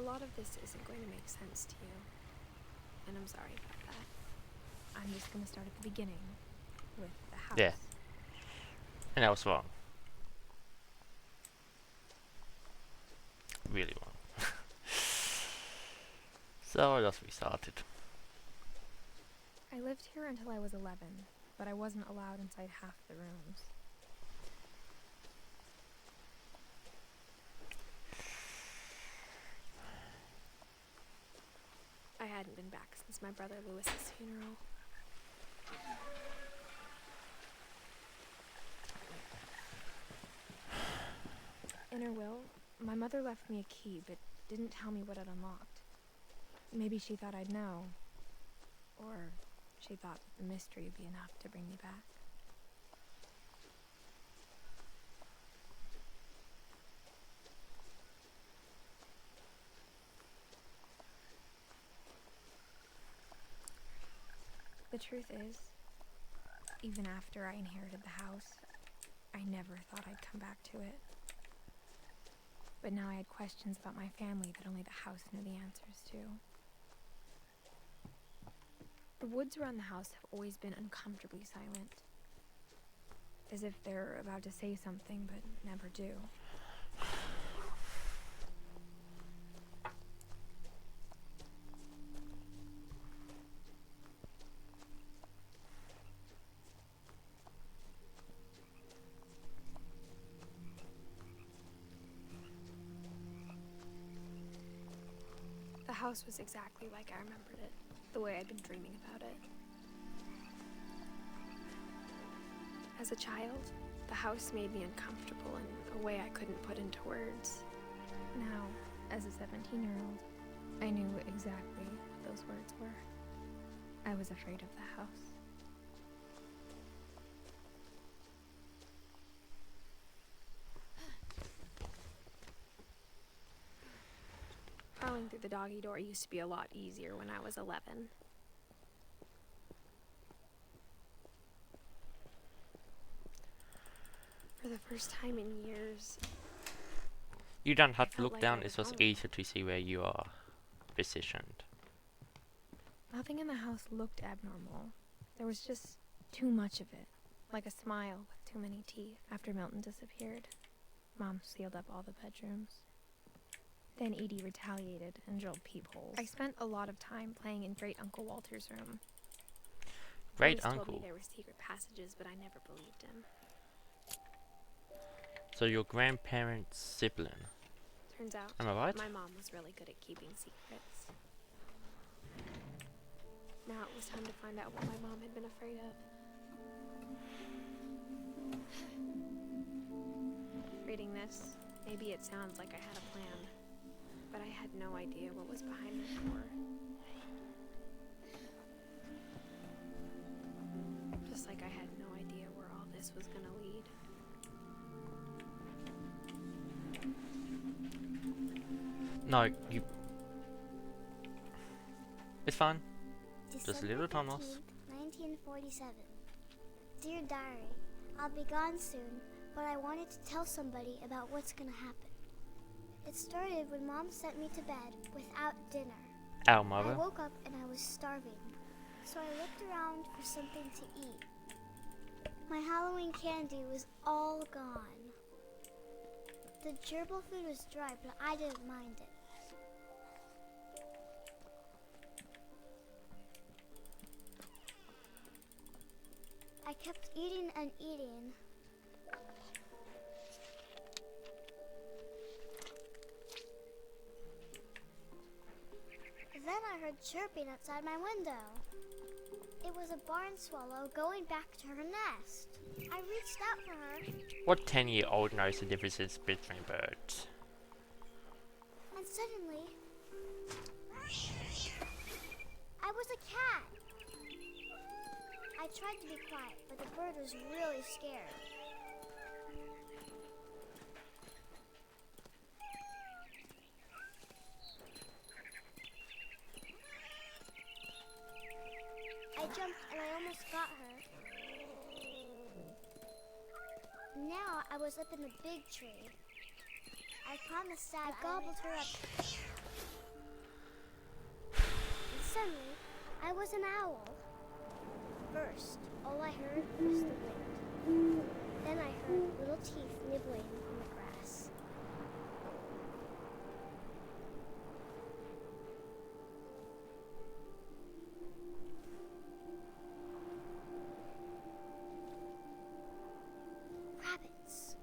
lot of this isn't going to make sense to you, and I'm sorry about that. I'm just going to start at the beginning, with the house. Yeah. And I was wrong. Really wrong. So I just restarted. I lived here until I was 11, but I wasn't allowed inside half the rooms. I hadn't been back since my brother Lewis's funeral. In her will, my mother left me a key, but didn't tell me what it unlocked. Maybe she thought I'd know. Or she thought that the mystery would be enough to bring me back. The truth is, even after I inherited the house, I never thought I'd come back to it. But now I had questions about my family that only the house knew the answers to. The woods around the house have always been uncomfortably silent. As if they're about to say something, but never do. The house was exactly like I remembered it, the way I'd been dreaming about it. As a child, the house made me uncomfortable in a way I couldn't put into words. Now, as a 17-year-old, I knew exactly what those words were. I was afraid of the house. Crawling through the doggy door used to be a lot easier when I was 11. For the first time in years, You don't have to felt look like down, I was it's just home. easier to see where you are positioned. Nothing in the house looked abnormal. There was just too much of it, like a smile with too many teeth. After Milton disappeared, Mom sealed up all the bedrooms. Then Edie retaliated and drilled peepholes. I spent a lot of time playing in Great Uncle Walter's room. Great He always uncle. told me there were secret passages, but I never believed him. So your grandparents' sibling. Turns out, Am I right? my mom was really good at keeping secrets. Now it was time to find out what my mom had been afraid of. Reading this, maybe it sounds like I had a plan, but I had no idea what was behind the door. Just like I had no idea where all this was gonna lead. No, you... It's fine. Just a little December Thomas. 15th, 1947. Dear Diary, I'll be gone soon, but I wanted to tell somebody about what's gonna happen. It started when Mom sent me to bed without dinner. Our I mother. woke up and I was starving, so I looked around for something to eat. My Halloween candy was all gone. The gerbil food was dry, but I didn't mind it. I kept eating and eating. Then I heard chirping outside my window. It was a barn swallow going back to her nest. I reached out for her, What 10-year-old knows the differences between birds? and suddenly, I was a cat. I tried to be quiet, but the bird was really scared. I jumped and I almost got her. Now I was up in the big tree. I promised Dad I gobbled her up. suddenly, I was an owl. First, all I heard was the wind. Then I heard little teeth nibbling on the grass. Rabbits.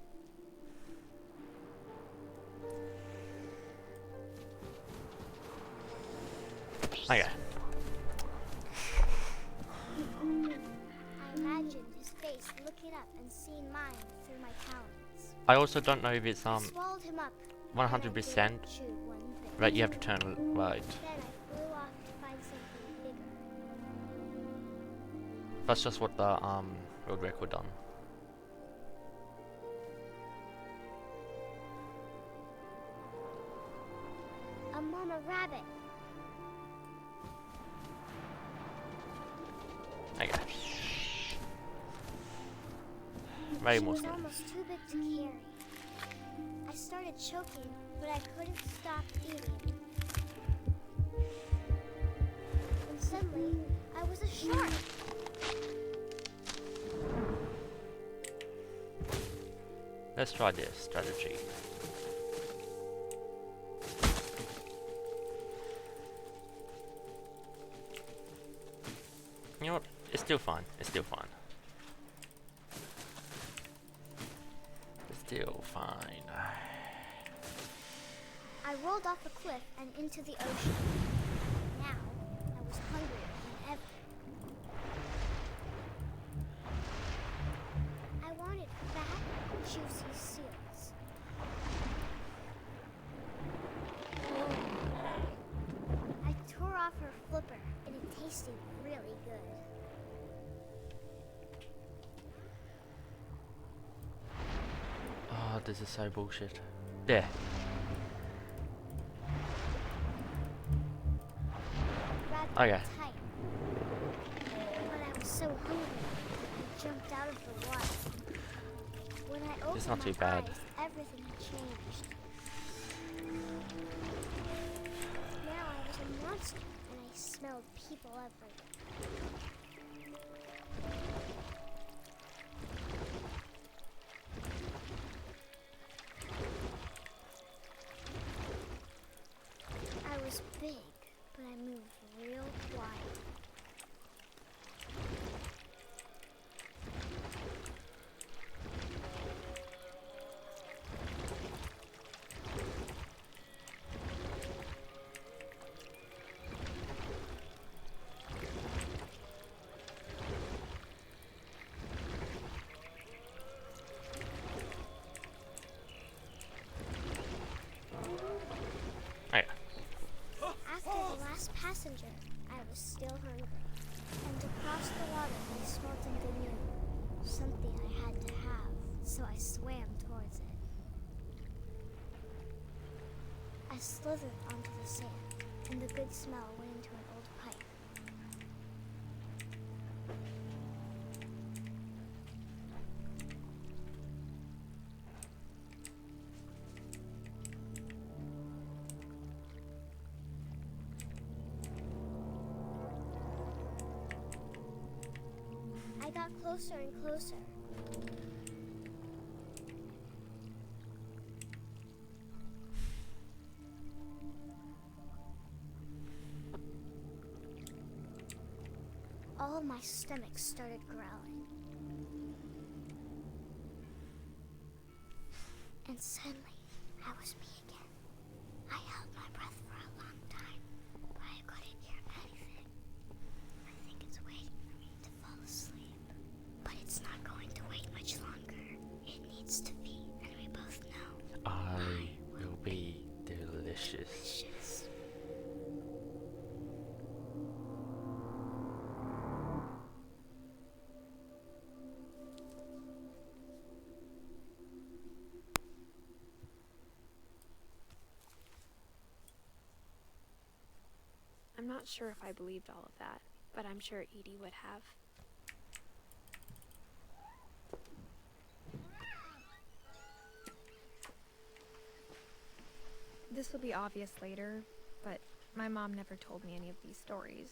Okay. I imagined his face looking up and seeing mine through my talons. I also don't know if it's I swallowed him up. 100% Chew one bit. that you have to turn right. Then I flew off to find something bigger. That's just what the world record done. A mama rabbit. Okay. Very She more was smooth. almost too big to carry. I started choking, but I couldn't stop eating. And suddenly, I was a shark. Let's try this strategy. You know what? It's still fine. It's still fine. It's still fine. I rolled off a cliff and into the ocean. Now, I was hungrier than ever. I wanted fat, juicy seals. I tore off her flipper, and it tasted really good. Oh, this is so bullshit. There. Rather Okay. tight. But I was so hungry, I jumped out of the water. When I opened It's not my too bad. eyes, everything had changed. Now I was a monster, and I smelled people everywhere. I was big, but I moved real quiet. Okay. After the last passenger, I was still hungry. And across the water, I smelled something new. Something I had to have, so I swam towards it. I slithered onto the sand, and the good smell went into an old pipe. I got closer and closer. All of my stomach started growling. And suddenly, I was me again. I held my breath for a long time, but I couldn't hear anything. I think it's waiting for me to fall asleep. But it's not going to wait much longer. It needs to be, and we both know. I will be delicious. Delicious. I'm not sure if I believed all of that, but I'm sure Edie would have. This will be obvious later, but My mom never told me any of these stories.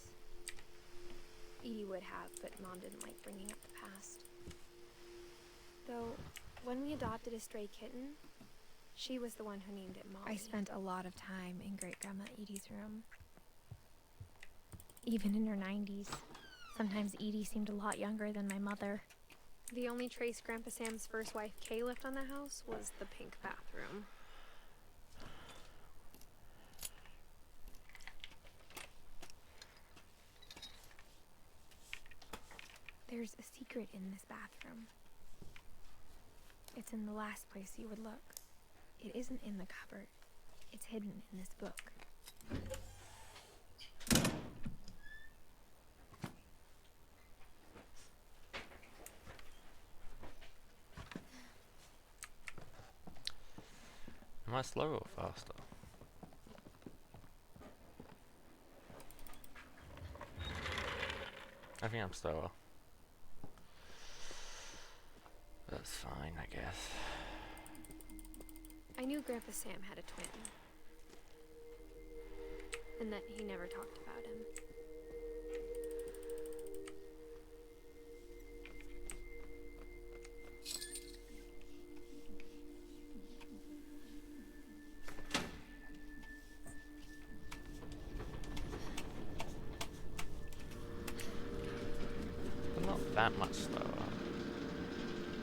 Edie would have, but Mom didn't like bringing up the past. Though, when we adopted a stray kitten, she was the one who named it Molly. I spent a lot of time in Great-Grandma Edie's room. Even in her 90s. Sometimes Edie seemed a lot younger than my mother. The only trace Grandpa Sam's first wife, Kay, left on the house was the pink bathroom. There's a secret in this bathroom. It's in the last place you would look. It isn't in the cupboard. It's hidden in this book. Am I slower or faster? I think I'm slower. That's fine, I guess. I knew Grandpa Sam had a twin. And that he never talked about him. I'm not that much slower.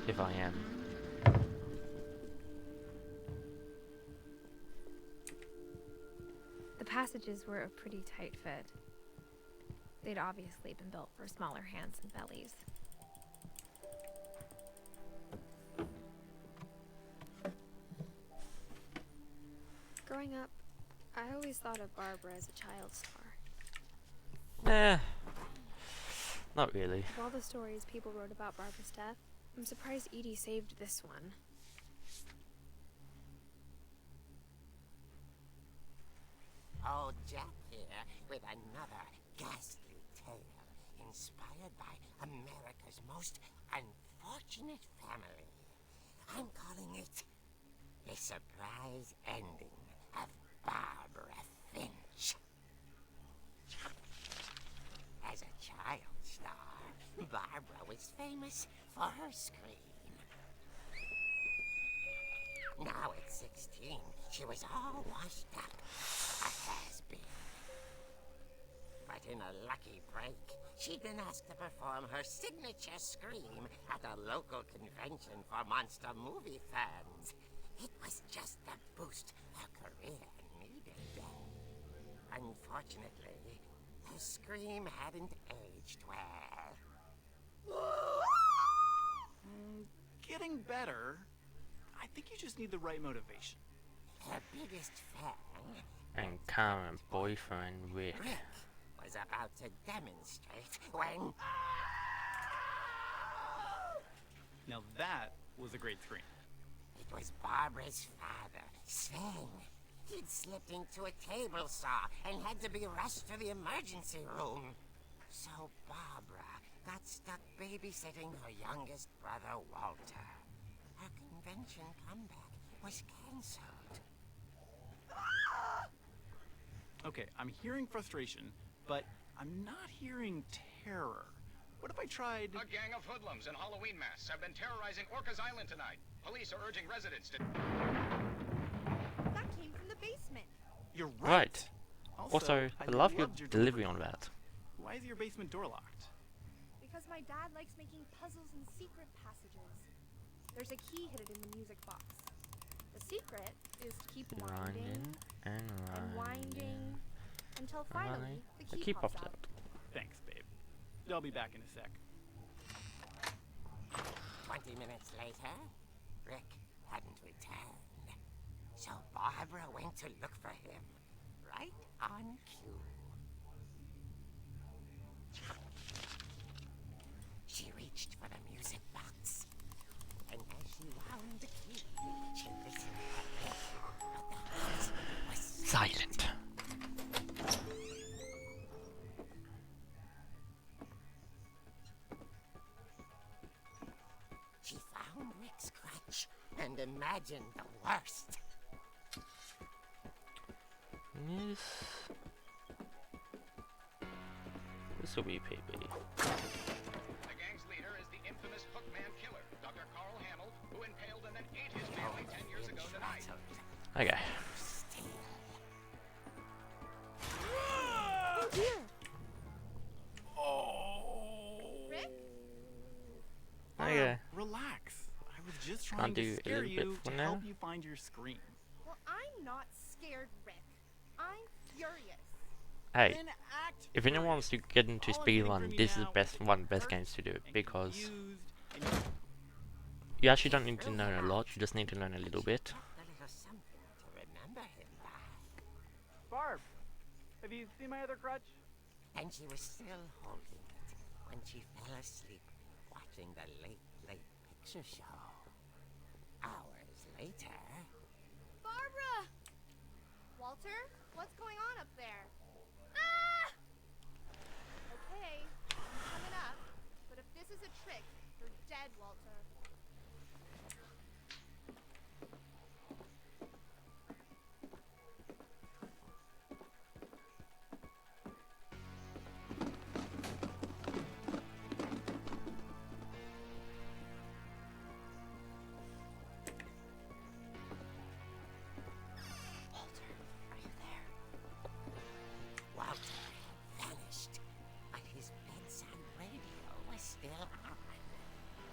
If I am. The passages were a pretty tight fit. They'd obviously been built for smaller hands and bellies. Growing up, I always thought of Barbara as a child star. Eh. Not really. Of all the stories people wrote about Barbara's death, I'm surprised Edie saved this one. Old Jack here with another ghastly tale inspired by America's most unfortunate family. I'm calling it The Surprise Ending of Barbara Finch. As a child star, Barbara was famous for her scream. Now at 16, she was all washed up, a has-been. But in a lucky break, she'd been asked to perform her signature scream at a local convention for monster movie fans. It was just the boost her career needed. Unfortunately, her scream hadn't aged well. Getting better. I think you just need the right motivation. Her biggest fan, And current boyfriend Rick. Rick, was about to demonstrate when... Now that was a great scream. It was Barbara's father, Sven. He'd slipped into a table saw and had to be rushed to the emergency room. So Barbara got stuck babysitting her youngest brother, Walter. Her convention comeback was cancelled. Okay, I'm hearing frustration, but I'm not hearing terror. What if I tried... A gang of hoodlums in Halloween masks have been terrorizing Orcas Island tonight. Police are urging residents to... That came from the basement. You're right. Right. Also, I love your loved delivery on that. Why is your basement door locked? Because my dad likes making puzzles and secret passages. There's a key hidden in the music box. The secret is to keep winding and and winding until finally the key pops out. Thanks, babe. I'll be back in a sec. 20 minutes later, Rick hadn't returned. So Barbara went to look for him, right on cue. She reached for the music box, and as she wound the key, she listened for Rick, but the house was silent. She found Rick's crutch and imagined the worst. This Sweet baby. The gang's leader is the infamous Hookman killer, Dr. Carl Hamill, who impaled and then ate his family 10 years ago tonight. Okay. Oh dear. Rick? Okay. Relax. I was just Can't trying do to a scare little bit you for to now? help you find your scream. Well, I'm not scared, Rick. I'm furious. Hey, Then act if anyone wants to get into All I'm getting from speedrun, you this is now one of the best hurt games to do it and because confused and you actually don't need to learn a lot. You just need to learn a little bit. A little something to remember him by. Barb, have you seen my other crutch? And she was still holding it when she fell asleep watching the late picture show. Hours later... Barbara! Walter, what's going on up there? Ah! Okay, I'm coming up. But if this is a trick, you're dead, Walter. Walter had vanished, but his bedside radio was still on.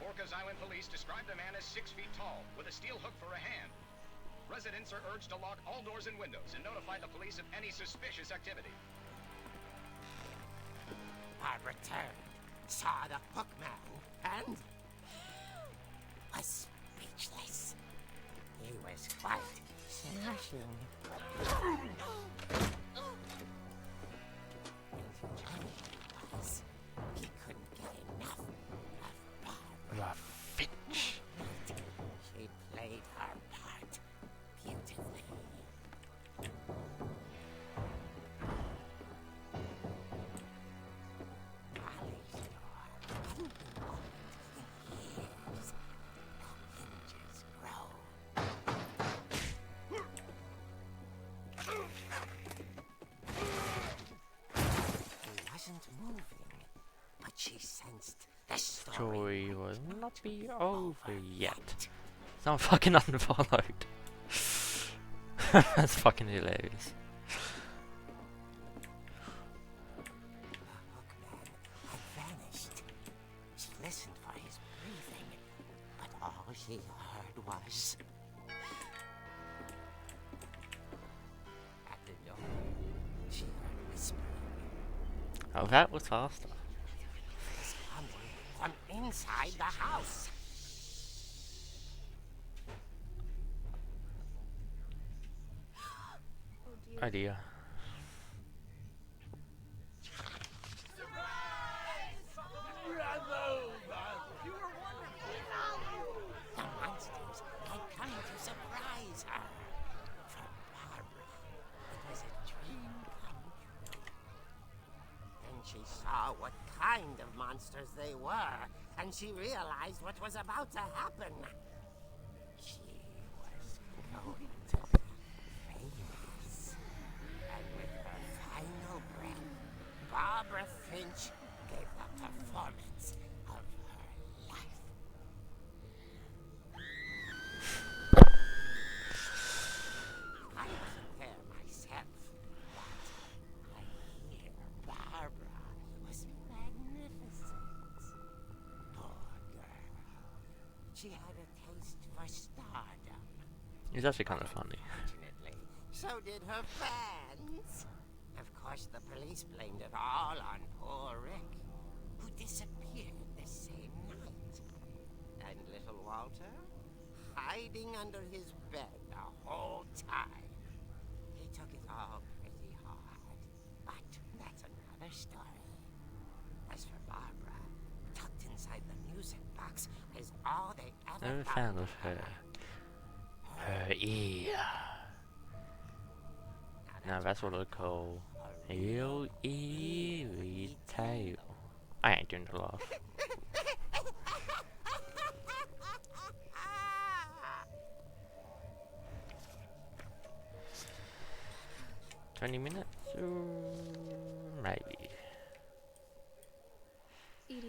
Orcas Island police described the man as 6 feet tall, with a steel hook for a hand. Residents are urged to lock all doors and windows and notify the police of any suspicious activity. Barbara turned, saw the hookman, and was speechless. He was quite smashing. Was he couldn't get enough of Barbara. Finch. She played her part beautifully. Molly's door hadn't been opened in years. The hinges grow. He wasn't moving, but she sensed the story Story will not be over yet. It's not fucking unfollowed. That's fucking hilarious. The hookman had vanished. She listened for his breathing, but all she heard was... At the door, she heard whispering. Oh, that was faster. It's coming from inside the house. Oh dear. Idea. The monsters had come to surprise her. For Barbara, it was a dream come true. Then she saw what kind of monsters they were, and she realized what was about to happen. She was going to be famous. And with her final breath, Barbara Finch gave the performance of her life. I wasn't there myself, but I hear Barbara was magnificent. Poor girl. She had a taste for stardom. It's actually kind of funny. Unfortunately, so did her fans. Of course, the police blamed it all on poor Rick, who disappeared the same night. And little Walter, hiding under his bed the whole time. He took it all pretty hard, but that's another story. As for Barbara, tucked inside the music box is all they ever Never found of her. Her ear. Now that's what I call real eerie tale. I ain't doing the laugh. 20 minutes? Maybe.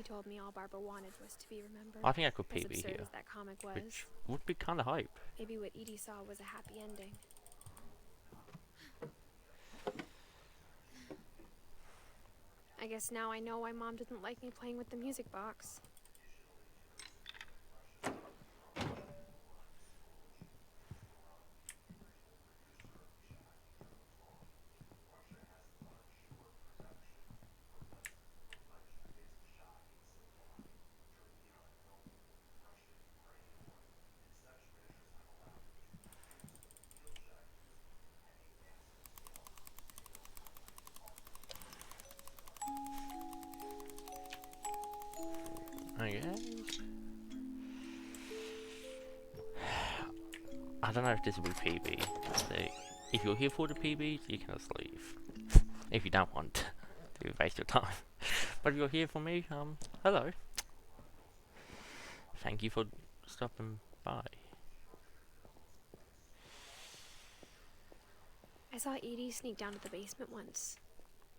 told me all Barbara wanted was to be remembered. I think I could As PB absurd here, as that comic was, which would be kind of hype. maybe what Edie saw was a happy ending. I guess now I know why Mom didn't like me playing with the music box. Okay. I don't know if this will be PB. So if you're here for the PB, you can just leave. If you don't want to waste your time. But if you're here for me, hello. Thank you for stopping by. I saw Edie sneak down to the basement once,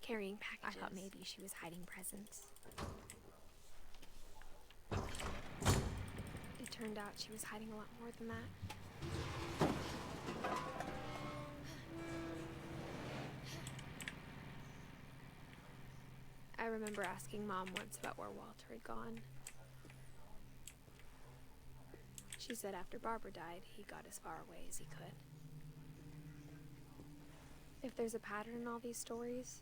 carrying packages. I thought maybe she was hiding presents. It turned out she was hiding a lot more than that. I remember asking Mom once about where Walter had gone. She said after Barbara died, he got as far away as he could. If there's a pattern in all these stories,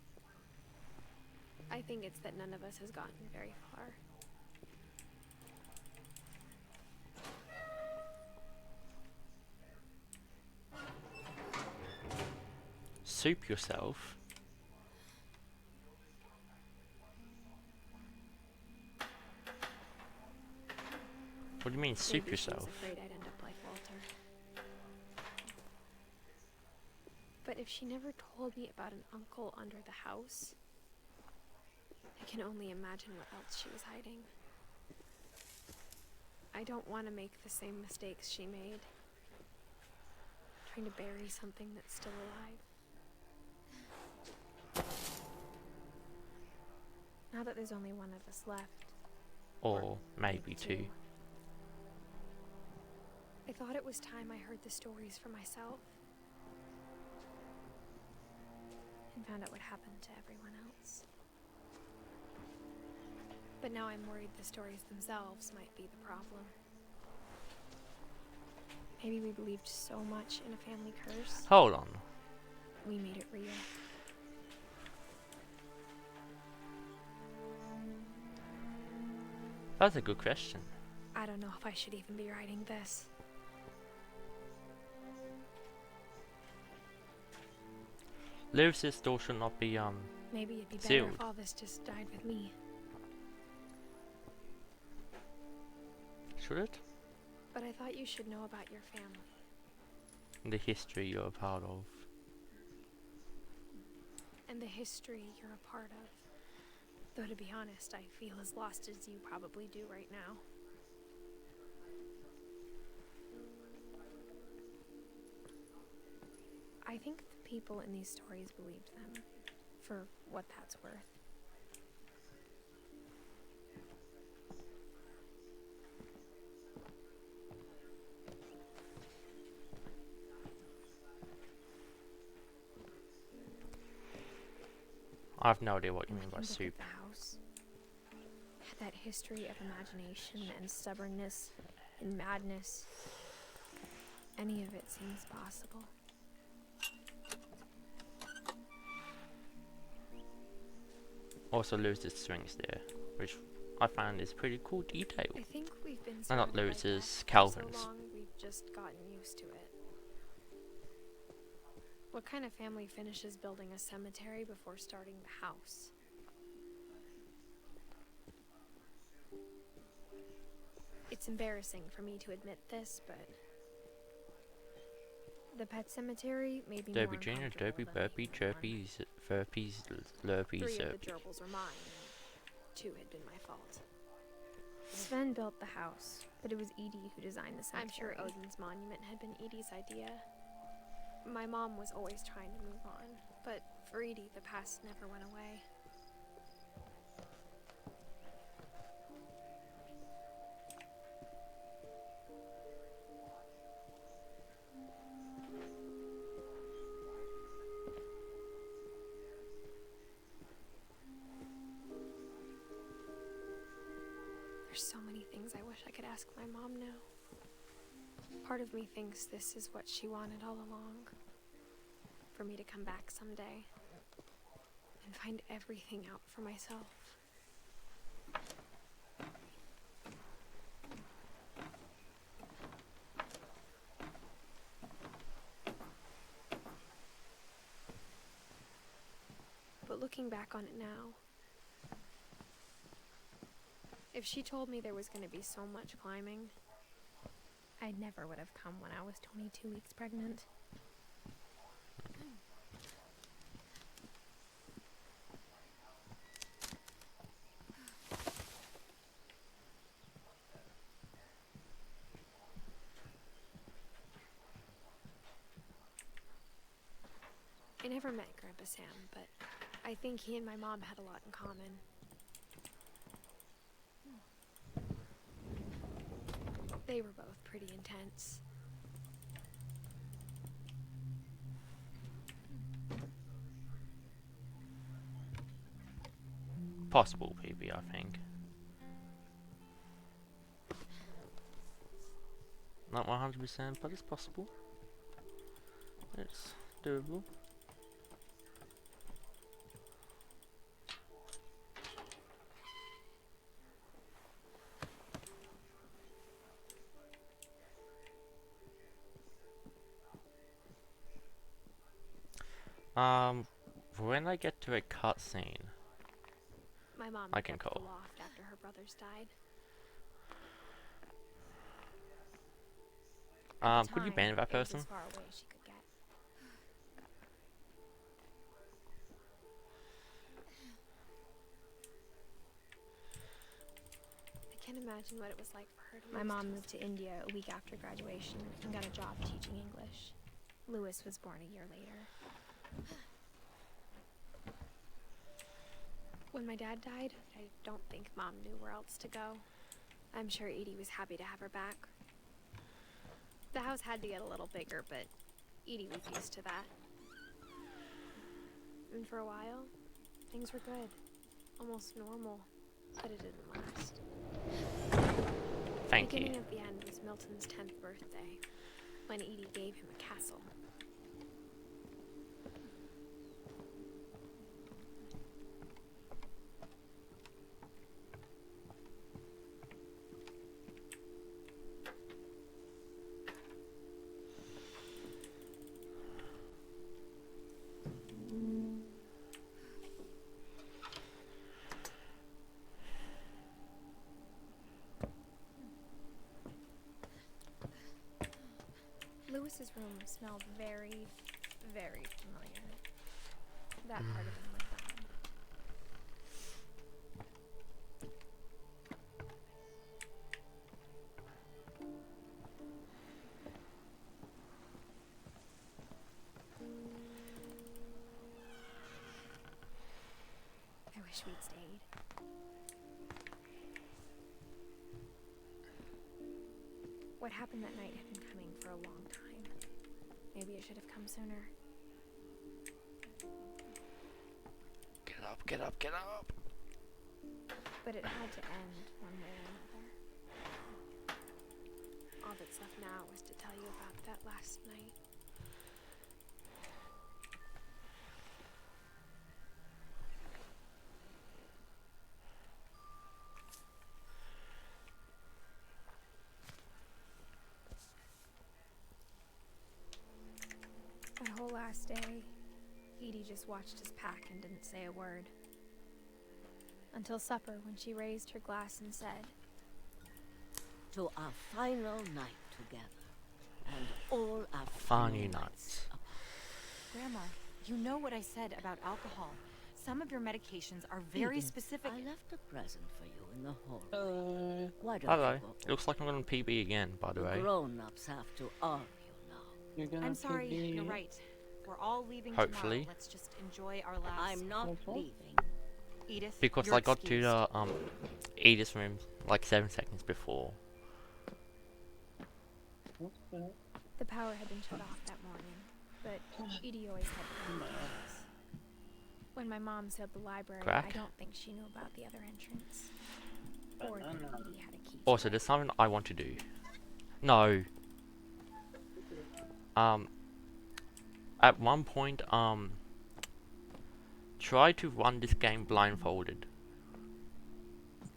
I think it's that none of us has gotten very far. Soup yourself? What do you mean, soup Maybe yourself? She was afraid I'd end up like Walter. But if she never told me about an uncle under the house, I can only imagine what else she was hiding. I don't want to make the same mistakes she made, trying to bury something that's still alive. Now that there's only one of us left. Or maybe two. I thought it was time I heard the stories for myself. And found out what happened to everyone else. But now I'm worried the stories themselves might be the problem. Maybe we believed so much in a family curse. Hold on. We made it real. That's a good question. I don't know if I should even be writing this. Lewis's door should not be Maybe it'd be better sealed. if all this just died with me. Should it? But I thought you should know about your family. The history you're a part of. And the history you're a part of. Though to be honest, I feel as lost as you probably do right now. I think the people in these stories believed them, for what that's worth. I have no idea what you And mean I by can look soup. at the house. That history of imagination and stubbornness and madness. Any of it seems possible. Also Lewis's strings there, which I found is pretty cool detail. I think we've been No, not surrounded by Lewis's, death for Calvin's. so long, we've just gotten used to it. What kind of family finishes building a cemetery before starting the house? It's embarrassing for me to admit this, but the pet cemetery made me more Derby Junior, uncomfortable Derby, than Burpee, leaving one. Chirpies, Furpies, Lurpies, 3 of the Zerpies. gerbils were mine, and 2 had been my fault. Sven built the house, but it was Edie who designed the cemetery. I'm sure Odin's monument had been Edie's idea. My mom was always trying to move on, but for Edie, the past never went away. I wish I could ask my mom now. Part of me thinks this is what she wanted all along. For me to come back someday and find everything out for myself. But looking back on it now, if she told me there was going to be so much climbing, I never would have come when I was 22 weeks pregnant. I never met Grandpa Sam, but I think he and my mom had a lot in common. They were both pretty intense. Possible PB, I think. Not 100%, but it's possible. It's doable. When I get to a cutscene, My mom I can left call. the loft after her brothers died. At the could you time, ban that it was person? as far away as she could get. I can't imagine what it was like for her to. My mom moved to India a week after graduation and got a job teaching English. Lewis was born a year later. When my dad died, I don't think Mom knew where else to go. I'm sure Edie was happy to have her back. The house had to get a little bigger, but Edie was used to that. And for a while, things were good. Almost normal, but it didn't last. Thank The you. beginning of the end was Milton's 10th birthday, when Edie gave him a castle. Lewis's room smelled very, very familiar. That part of him was gone. I wish we'd stayed. What happened that night had been coming for a long time. Maybe it should have come sooner. Get up, get up, get up! But it had to end one way or another. All that's left now was to tell you about that last night. That whole last day, Edie just watched us pack and didn't say a word. Until supper, when she raised her glass and said, To our final night together, and all our Funny nights. Grandma, you know what I said about alcohol. Some of your medications are very Edith, specific. I left a present for you in the hallway. Why don't Hello. you go It looks like I'm on PB again, by the way. grown-ups have to argue now. You're gonna I'm sorry, PB. you're right. We're all leaving Hopefully. tomorrow. Let's just enjoy our last. I'm not Okay. leaving. Edith, Because you're I got to excused. the Edith's room like 7 seconds before. Okay. the power had been shut off that morning, but Edie always had clean cameras. When my mom sealed the library, Crack? I don't think she knew about the other entrance. Or that he had a key. Also, there's something I want to do. No. At one point, try to run this game blindfolded.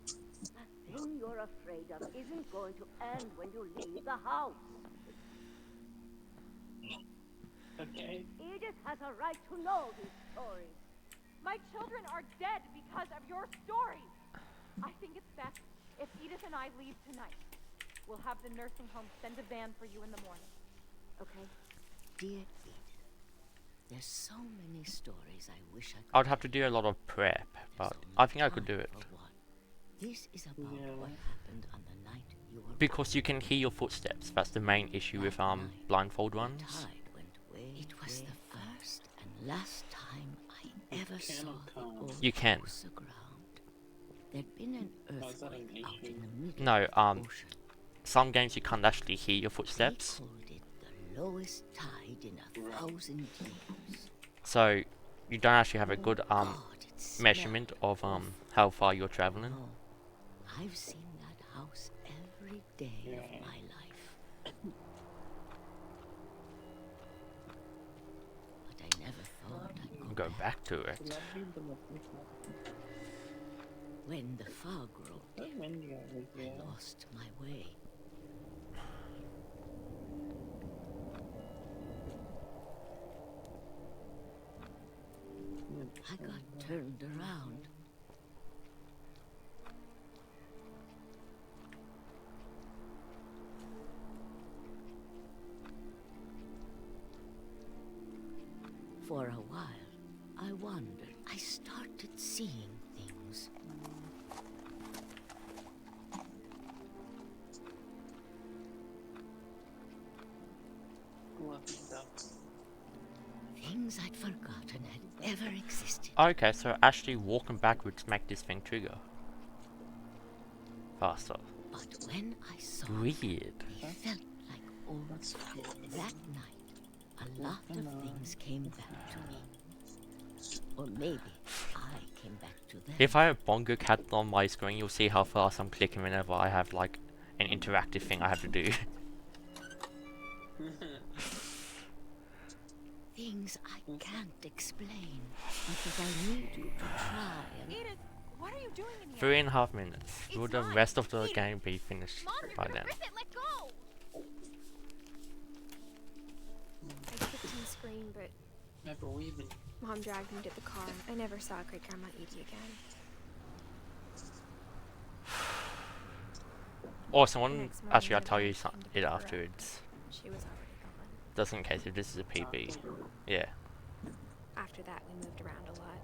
The thing you're afraid of isn't going to end when you leave the house. Okay. Edith has a right to know these stories. My children are dead because of your story. I think it's best if Edith and I leave tonight. We'll have the nursing home send a van for you in the morning. Okay? Dear Edith, there's so many stories I wish I could. I'd have to do a lot of prep, but I think I could do it. This is about what happened on the night you were Because you can hear your footsteps. That's the main issue with blindfold The runs. tide went way, it was the first and last time I ever saw the old You can. house aground. There'd been an earthquake out in the middle No, of the ocean. some games you can't actually hear your footsteps. They called it the lowest tide in 1,000 years. So you don't actually have a good God, it smelled measurement of how far you're traveling. Oh, I've seen that house every day of my life. But I never thought I'd Go back to it. When the fog rolled in, I lost my way. I got turned around. For a while, I wondered. I started seeing things. Things I'd forgotten had ever existed. Okay, so actually walking backwards make this thing trigger faster. But when I saw Weird. they felt like old friends. That night, a lot of things came back to me. Or maybe I came back to them. If I have Bongo Cat on my screen, you'll see how fast I'm clicking whenever I have like an interactive thing I have to do. Things I can't explain because I need you to try and... Edith, what are you doing in here? 3.5 minutes. Will the rest of the game be finished by then? Rip it, let go! I kicked him screen, but Mom dragged me to the car. I never saw Great Grandma Edie again. Also, Next morning, actually, I'll my tell you dad came to it pick her up. afterwards. She was already gone. Just in case if this is a PB. Yeah. After that, we moved around a lot.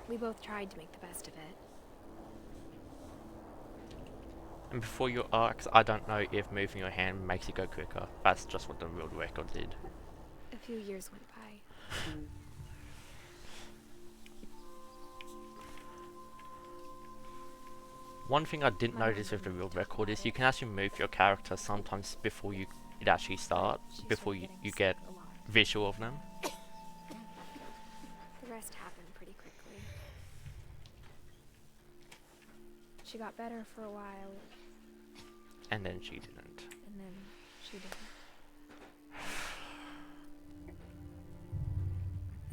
We both tried to make the best of it. And before your arcs, I don't know if moving your hand makes it go quicker. That's just what the world record did. A few years went by. One thing I didn't notice with the real record is you can actually move your character sometimes before it actually starts, before you get visual of them. The rest happened pretty quickly. She got better for a while, And then she didn't. and then she didn't.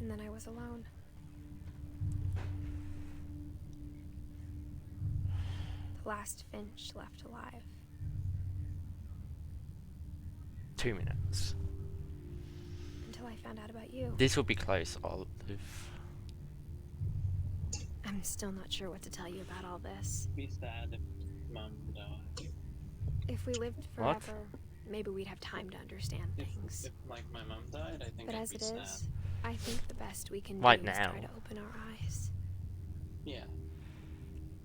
And then I was alone. The last Finch left alive. 2 minutes. Until I found out about you. This will be close, Olive. I'm still not sure what to tell you about all this. Be sad if Mom died. If we lived What? forever, maybe we'd have time to understand things. If like my mom died, I think But I'd as be it sad. is, I think the best we can Right do is now. try to open our eyes. Yeah.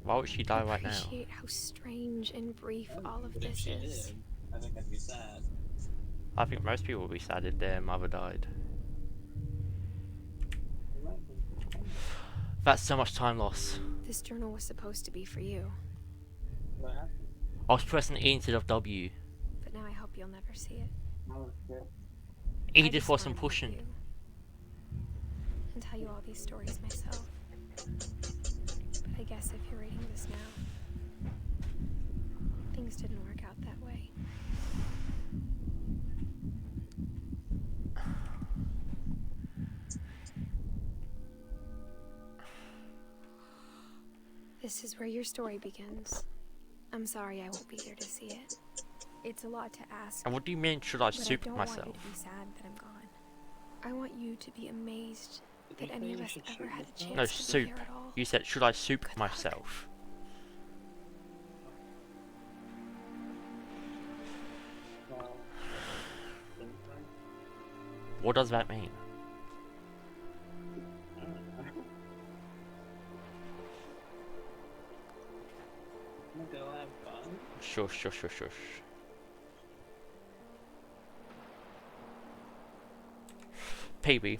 Why would she die right now? Appreciate how strange and brief all of But if this she is. did, I think I'd be sad. I think most people would be sad if their mother died. That's so much time loss. This journal was supposed to be for you, What happened? I was pressing E instead of W. but now I hope you'll never see it. Oh, shit. I E just just wasn't wanted to help pushing. you. can tell you all these stories myself. But I guess if you're reading this now, things didn't work out that way. This is where your story begins. I'm sorry I won't be there to see it. It's a lot to ask. And what do you mean, should I but soup I don't myself? want you to be sad that I'm gone. I want you to be amazed that any of us ever had a chance No, to soup. be here at all. You said, should I soup Good luck. myself? Well, didn't I? What does that mean? I don't know. I'm gonna go have fun. Shush, shush, shush, shush. PB.